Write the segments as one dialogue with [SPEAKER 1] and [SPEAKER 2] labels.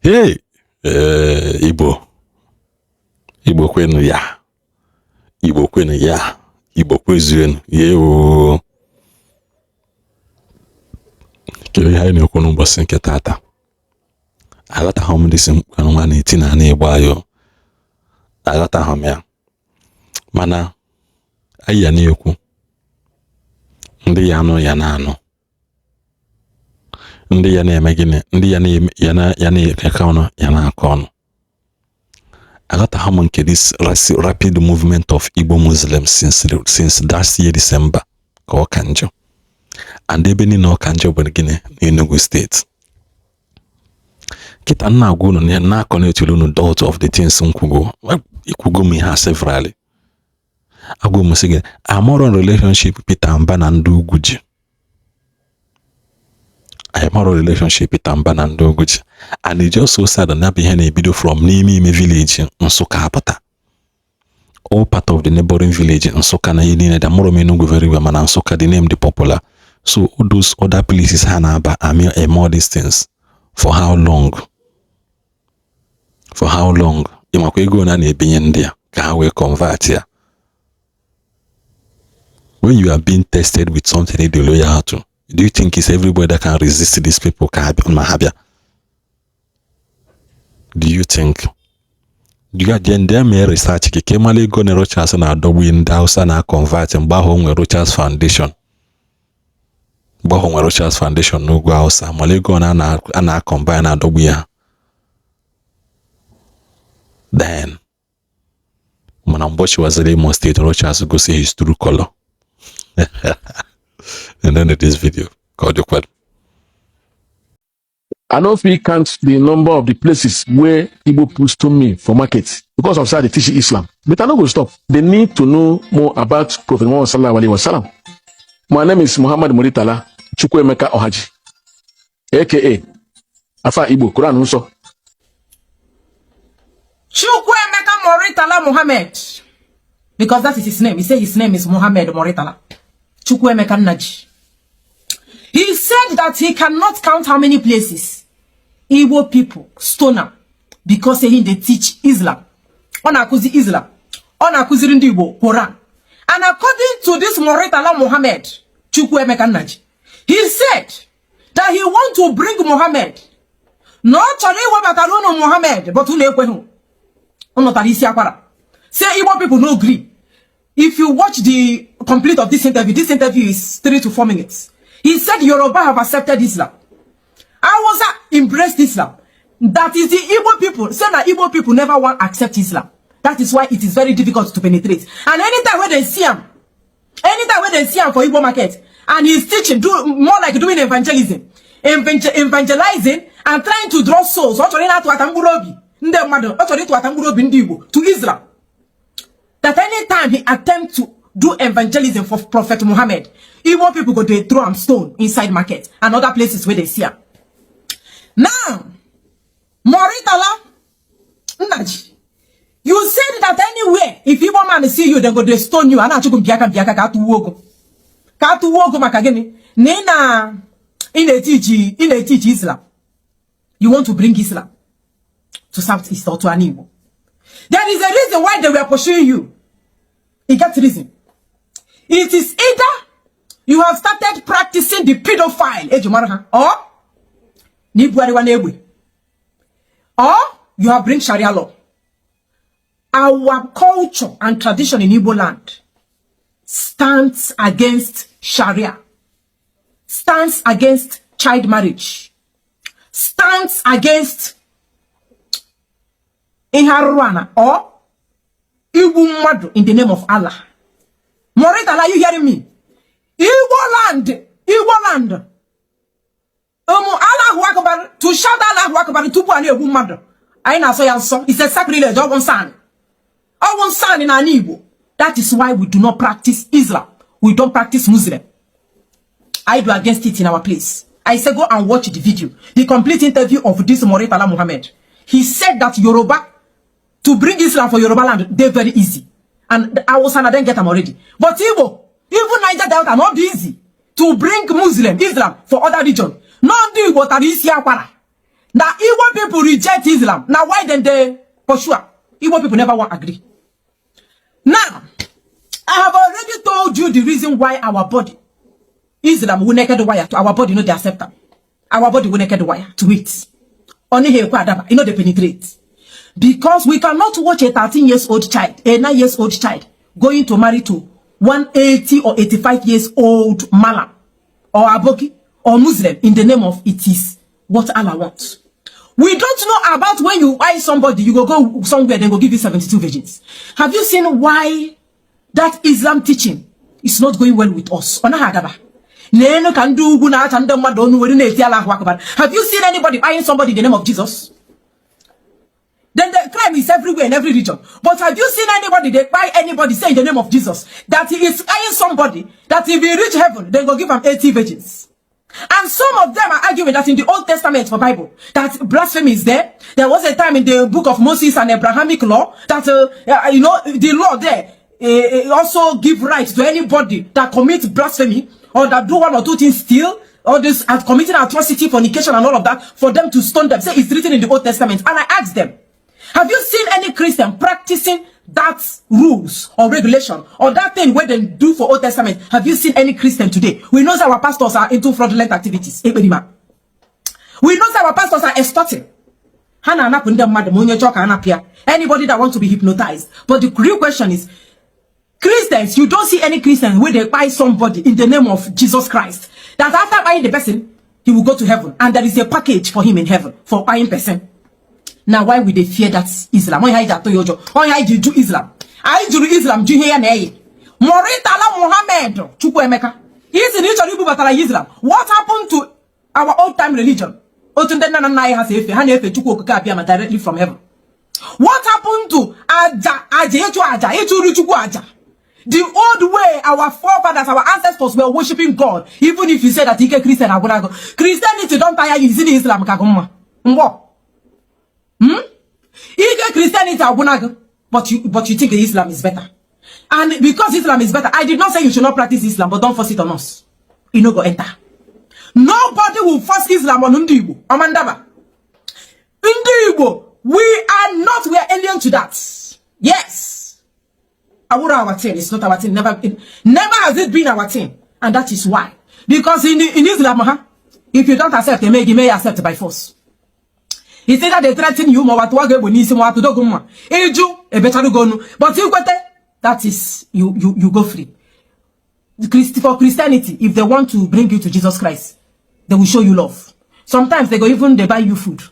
[SPEAKER 1] Hey, Igbo kwenu ya. Igbo kwenu ya. Igbo kwezuenu. Yeo. Kele ihe anyị na-ekwu n'ụbọchị nke tata. Aghọtaghị m dịsị mkpanụma na-eti na ana Igbo ayo. Aghọtaghị m ya. Mana anyị ya na-ekwu. Ndị ya anụ ya na-anụ. Ndị ya na-eme gịnị? Ndị ya na-eke ọnụ ya na-akọ ọnụ. Aghọtaghị m nke this rapid movement of Igbo Muslims since last year December ka ọ ka njọ. And ebe niile ọ ka njọ bụ gịnị n'Enugu State. Kita nna agwa unu na na-connect unu dot of the things ikwugo m ihe a severally. Agwa m sị gị, amụrụ relationship Peter Mba na ndị ugwu ji. Amụrụ relationship Peter Mba na ndị ugwu ji. And it's just so sad na bụ ihe na-ebido from n'ime village Nsụka apụta. All part of the neighboring village Nsụka na ihe niile da mụrụ m Enugu very well, mana Nsụka the name the popular. So all those other places ha na-aba all these things. For how long? For how long? Ịmakwa ego na na-ebinye ndị a ka ha wee convert ya. When you are being tested with something they loyal to, do you think it's everybody that can resist these people? Do you think? Do you agenda mere research ke male go ne Rochas na adogbu ndị Hausa na convert mgbe ahụ nwe Rochas Foundation. Mgbe ahụ nwe Rochas Foundation n'ugwu Hausa, male go na combine na adogbu ya. Then when Mbochi was in Imo State, Rochas go see his true color. And then this video called the quad.
[SPEAKER 2] I don't feel count the number of the places where Igbo push to me for markets because of how they teach Islam. But I don't go stop. They need to know more about Prophet Muhammad sallallahu alaihi wasallam. My name is Muhammad Muritala Chukwuemeka Ohaji, aka Afa Igbo Quran Unso.
[SPEAKER 3] Chukwuemeka Muritala Muhammad, because that is his name. He said his name is Muhammad Muritala Chukwuemeka Naji. He said that he cannot count how many places Igbo people stone him because they teach Islam. Onakuzi Islam. Onakuzi Igbo Quran. And according to this Muritala Muhammad Chukwuemeka Naji, he said that he want to bring Muhammad. Not only Muhammad, but say Igbo people no agree. If you watch the complete of this interview is 3 to 4 minutes. He said Yoruba have accepted Islam. Hausa embraced Islam. That is the Igbo people. Say that Igbo people never want to accept Islam. That is why it is very difficult to penetrate. And anytime when they see him for Igbo market, and he's teaching, more like doing evangelism, evangelizing, and trying to draw souls to Islam. That anytime he attempts to do evangelism for Prophet Muhammad, Igbo people go to throw him stone inside market and other places where they see him. Now, Muritala Naji, you said that anywhere, if Igbo man see you, they go to stone you, and katu wogo makageni, nena in a teach Islam. You want to bring Islam to Southeast or to an Igbo. There is a reason why they were pursuing you. It gets reason. It is either you have started practicing the pedophile, or you have bring Sharia law. Our culture and tradition in Igbo land stands against Sharia, stands against child marriage, stands against Iharuana or Igbo in the name of Allah. Muritala, are you hearing me? Igbo land. Allah Akbar, to shout Allah Akbar to Puani Igbo mother. I know so it's a sacrilege of one son. Of one son in an Igbo. That is why we do not practice Islam. We don't practice Muslim. I do against it in our place. I say go and watch the video. The complete interview of this Muritala Muhammad. He said that Yoruba, to bring Islam for Yoruba land, they're very easy. And I was then get them already. But Igbo, even Niger Delta, not easy to bring Islam for other regions. Not do what are easy. Now Igbo people reject Islam. Now why then they pursue? Igbo people never want agree. Now, I have already told you the reason why our body, Islam will naked wire to our body, they accept them. Our body will naked wire to it. Only here, they penetrate. Because we cannot watch a 13 years old child, a 9 years old child, going to marry to 180 or 85 years old Malam or Aboki or Muslim in the name of it is what Allah wants. We don't know about when you buy somebody, you go somewhere, they will give you 72 virgins. Have you seen why that Islam teaching is not going well with us? Have you seen anybody buying somebody in the name of Jesus? Then the crime is everywhere in every region. But have you seen anybody, they buy anybody, say in the name of Jesus, that he is buying somebody, that if he reach heaven, they will give him 80 virgins? And some of them are arguing that in the Old Testament for Bible, that blasphemy is there. There was a time in the book of Moses and Abrahamic law that, the law there also give right to anybody that commits blasphemy or that do one or two things still, or this as committing atrocity, fornication and all of that, for them to stone them. Say it's written in the Old Testament. And I asked them, have you seen any Christian practicing that rules or regulation or that thing where they do for Old Testament? Have you seen any Christian today? We know that our pastors are into fraudulent activities. We know that our pastors are extorting. Anybody that wants to be hypnotized. But the real question is, Christians, you don't see any Christians where they buy somebody in the name of Jesus Christ, that after buying the person, he will go to heaven. And there is a package for him in heaven for buying person. Now, why would they fear that Islam? Why do do Islam? I do Islam. Do here nay? Moritala Muhammad Chukwemeka. He's in Islam. What happened to our old time religion? Directly from heaven. What happened to Aja? The old way our forefathers, our ancestors were worshiping God. Even if you say that Ike Christian, Christianity don't tire you in Islam. Ike Christianity, but you think Islam is better. And because Islam is better, I did not say you should not practice Islam, but don't force it on us. You know, go enter. Nobody will force Islam on Undibo. Amandaba. Undibo. We are alien to that. Yes. Our thing. It's not our thing. Never has it been our thing. And that is why. Because in Islam, if you don't accept, you may accept by force. He said that they threaten you, but that is, you go free. For Christianity, if they want to bring you to Jesus Christ, they will show you love. Sometimes they buy you food.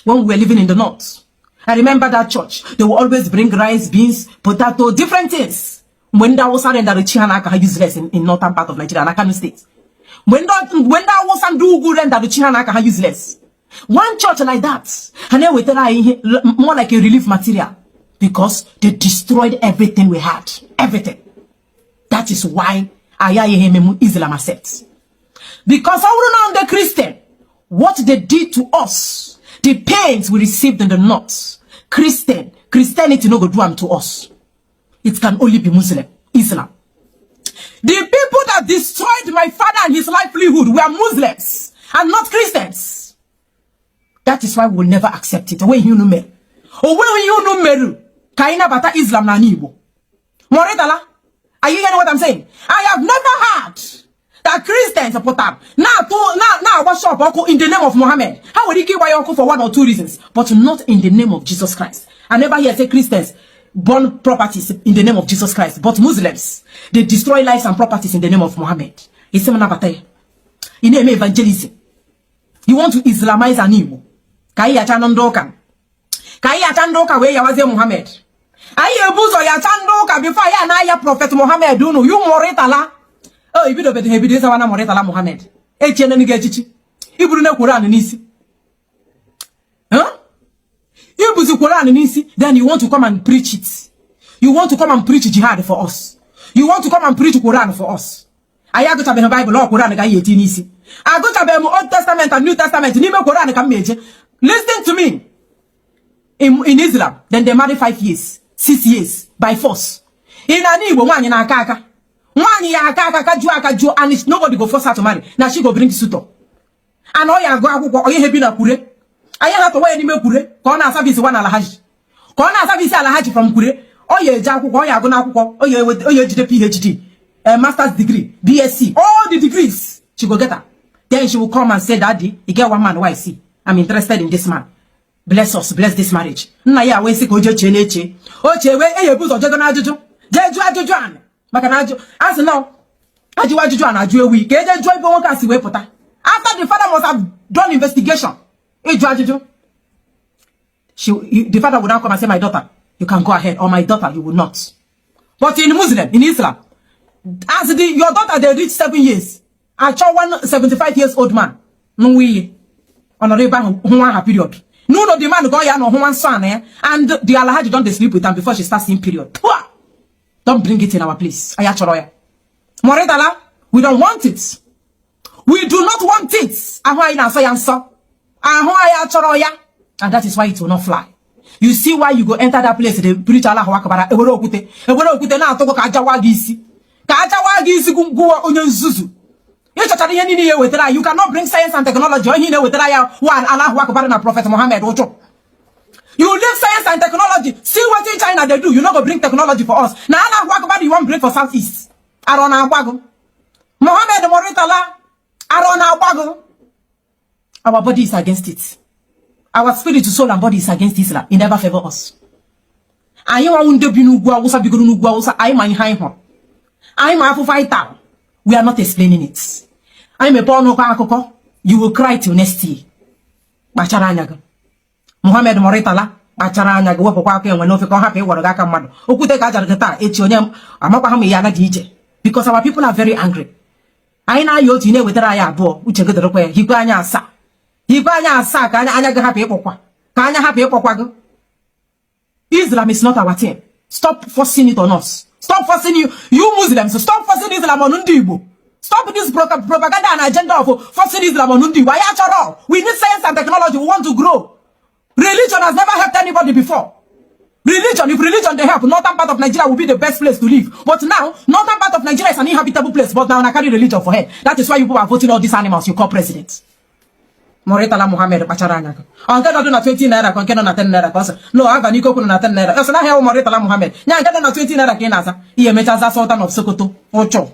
[SPEAKER 3] When we were living in the north, I remember that church. They will always bring rice, beans, potato, different things. When that was useless in northern part of Nigeria, Kano State. When that was do good and that useless. One church like that, and then we tell more like a relief material, because they destroyed everything we had, everything. That is why Islam accepts. Because I don't know the Christian, what they did to us, the pains we received in the north. Christianity no go do them to us. It can only be Muslim, Islam. The people that destroyed my father and his livelihood were Muslims and not Christians. That is why we will never accept it. When you know me, or when you know Meru, Kaina Bata Islam na Nibo. Moretala, are you hearing what I'm saying? I have never heard that Christians put up now worship in the name of Muhammad. How would he give Wayoko for one or two reasons, but not in the name of Jesus Christ? I never hear say Christians burn properties in the name of Jesus Christ, but Muslims, they destroy lives and properties in the name of Muhammad. It's in name evangelism. You want to Islamize an Igbo. Kaya chanondoka. Kaya chandoka where yawaze Muhammad. Aye buzo ya chandoka before ya na ya Prophet Muhammad you moretala. Oh, if you don't have this one moretala Muhammad. Chene ni gechichi. Iburu na Quran nisi. Huh? You put the Quran nisi, then you want to come and preach it. You want to come and preach jihad for us. You want to come and preach Quran for us. I go to the Bible or Quran ga yeti nisi. I go to the Old Testament and New Testament. Ni me Quran ka meje. Listen to me. In Islam, then they marry 5 years, 6 years by force. In Anibo, one in Akaka. One ya Akaka, and nobody go force her to marry. Now she go bring suitor. And all ya go or you have been a kure. anya ha to we ni mekure ka ọ na service one alahaji ka ọ na service alahaji from kure o ye eje akwụkwọ o ye agụ na akwụkwọ o ye jide PhD master's degree BSc all the degrees she go get her. Then she will come and say, Daddy, you get one man why I see I'm interested in this man. Bless us, bless this marriage. Nna ya we si ko je cheneche o chewe eye buzo je na ajuju je ajuju an maka na aju as no aju ajuju an aju ewi ke je joy bo nwoke si we puta after the father must have done investigation eju ajuju the father would now come and say, my daughter, you can go ahead, or my daughter, you will not. But in Muslim, in Islam, as your daughter, they reach 7 years, I saw one 75 years old man, no we honorable period. No, the man go ya no one son, and the Alhaji don't sleep with them before she starts seeing period. Don't bring it in our place. Ayachoroya. Moredala, we don't want it. We do not want it. And that is why it will not fly. You see why you go enter that place, they preach Allah Akbar. You cannot bring science and technology. One Allah Akbar and Prophet Muhammad. You leave science and technology. See what in China they do. You not go bring technology for us. Now Allah Akbar you won't bring for Southeast. Arona Wago. Muhammad Moritala. Arona Wago. Our body is against it. Our spirit, soul, and body is against Islam. It never favor us. I'm a fighter. We are not explaining it. I'm a porno. You will cry till next year. Muhammad Moritala. Because our people are very angry. I know you know whether I am poor, which he go anya Islam is not our thing. Stop forcing it on us. Stop forcing you Muslims. Stop forcing Islam on Undibo. Stop this propaganda and agenda of forcing Islam on Undibo. We need science and technology. We want to grow. Religion has never helped anybody before. Religion, if religion they help, northern part of Nigeria will be the best place to live. But now, northern part of Nigeria is an inhabitable place. But now I carry religion for head. That is why you people are voting all these animals you call presidents. Moritala Muhammad Pacharanga. On cannot do 20 naira, on cannot 10 naira. No, I have an equal 10 naira. That's not how Moritala Muhammad. Now I cannot 20 naira. He met as a sultan of Sokoto. Ocho.